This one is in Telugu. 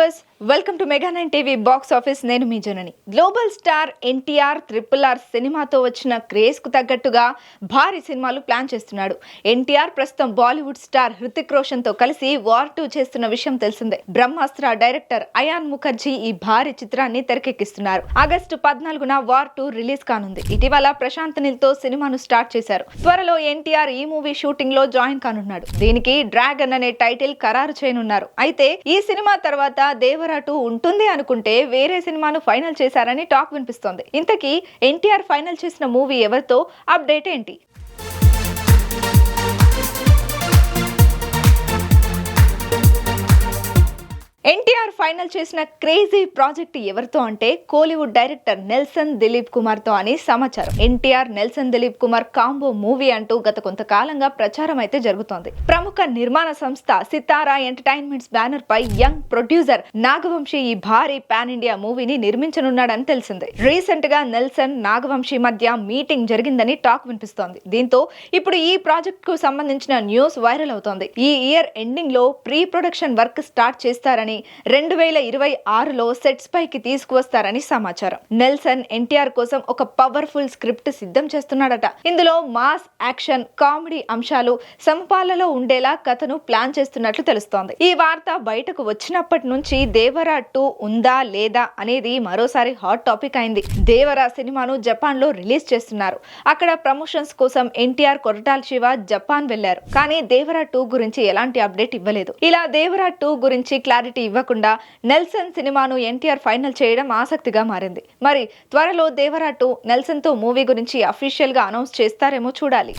Viewers, welcome to mega 9 TV box office. నేను మీ జనని. గ్లోబల్ స్టార్ ఎన్టీఆర్ RRR సినిమాతో వచ్చిన క్రేజ్ కు తగ్గట్టుగా భారీ సినిమాలు ప్లాన్ చేస్తున్నాడు. ఎన్టీఆర్ ప్రస్తుతం బాలీవుడ్ స్టార్ హృతిక్ రోషన్ తో కలిసి వార్ 2 చేస్తున్న విషయం తెలిసిందే. బ్రహ్మాస్త్ర డైరెక్టర్ అయాన్ ముఖర్జీ ఈ భారీ చిత్రాన్ని తెరకెక్కిస్తున్నారు. ఆగస్టు 14న వార్ 2 రిలీజ్ కానుంది. ఇటీవల ప్రశాంత్ నీల్ తో సినిమాను స్టార్ట్ చేశారు. త్వరలో ఎన్టీఆర్ ఈ మూవీ షూటింగ్ లో జాయిన్ కానున్నాడు. దీనికి డ్రాగన్ అనే టైటిల్ ఖరారు చేయనున్నారు. అయితే ఈ సినిమా తర్వాత దేవరా 2 ఉంటుంది అనుకుంటే వేరే సినిమాను ఫైనల్ చేశారని టాక్ వినిపిస్తోంది. ఇంతకీ ఎన్టీఆర్ ఫైనల్ చేసిన మూవీ ఎవరితో? అప్డేట్ ఏంటి? ఎన్టీఆర్ ఫైనల్ చేసిన క్రేజీ ప్రాజెక్ట్ ఎవరితో అంటే కోలీవుడ్ డైరెక్టర్ నెల్సన్ దిలీప్ కుమార్ తో అని సమాచారం. NTR Nelson Dilip Kumar combo movie అంటూ గత కొంతకాలంగా ప్రచారం అయితే జరుగుతోంది. ప్రముఖ నిర్మాణ సంస్థ సితారా ఎంటర్టైన్మెంట్స్ బ్యానర్ పై యంగ్ ప్రొడ్యూసర్ నాగవంశీ ఈ భారీ పాన్ ఇండియా మూవీని నిర్మించనున్నాడని తెలిసింది. రీసెంట్ గా నెల్సన్ నాగవంశీ మధ్య మీటింగ్ జరిగిందని టాక్ వినిపిస్తోంది. దీంతో ఇప్పుడు ఈ ప్రాజెక్ట్ కు సంబంధించిన న్యూస్ వైరల్ అవుతోంది. ఈ ఇయర్ ఎండింగ్ లో ప్రీ ప్రొడక్షన్ వర్క్ స్టార్ట్ చేస్తారని 2026లో సెట్స్ పైకి తీసుకువస్తారని సమాచారం. నెల్సన్ ఎన్టీఆర్ కోసం ఒక పవర్ఫుల్ స్క్రిప్ట్ సిద్ధం చేస్తున్నాడట. ఇందులో మాస్, యాక్షన్, కామెడీ అంశాలు సమపాలలో ఉండేలా కథను ప్లాన్ చేస్తున్నట్లు తెలుస్తోంది. ఈ వార్త బయటకు వచ్చినప్పటి నుంచి దేవరా 2 ఉందా లేదా అనేది మరోసారి హాట్ టాపిక్ అయింది. దేవరా సినిమాను జపాన్ లో రిలీజ్ చేస్తున్నారు. అక్కడ ప్రమోషన్స్ కోసం ఎన్టీఆర్, కొరటాల శివ జపాన్ వెళ్లారు. కానీ దేవరా 2 గురించి ఎలాంటి అప్డేట్ ఇవ్వలేదు. ఇలా దేవరా 2 గురించి క్లారిటీ ఇవ్వకుండా నెల్సన్ సినిమాను ఎన్టీఆర్ ఫైనల్ చేయడం ఆసక్తిగా మారింది. మరి త్వరలో దేవరా 2 నెల్సన్ తో మూవీ గురించి అఫీషియల్ గా అనౌన్స్ చేస్తారేమో చూడాలి.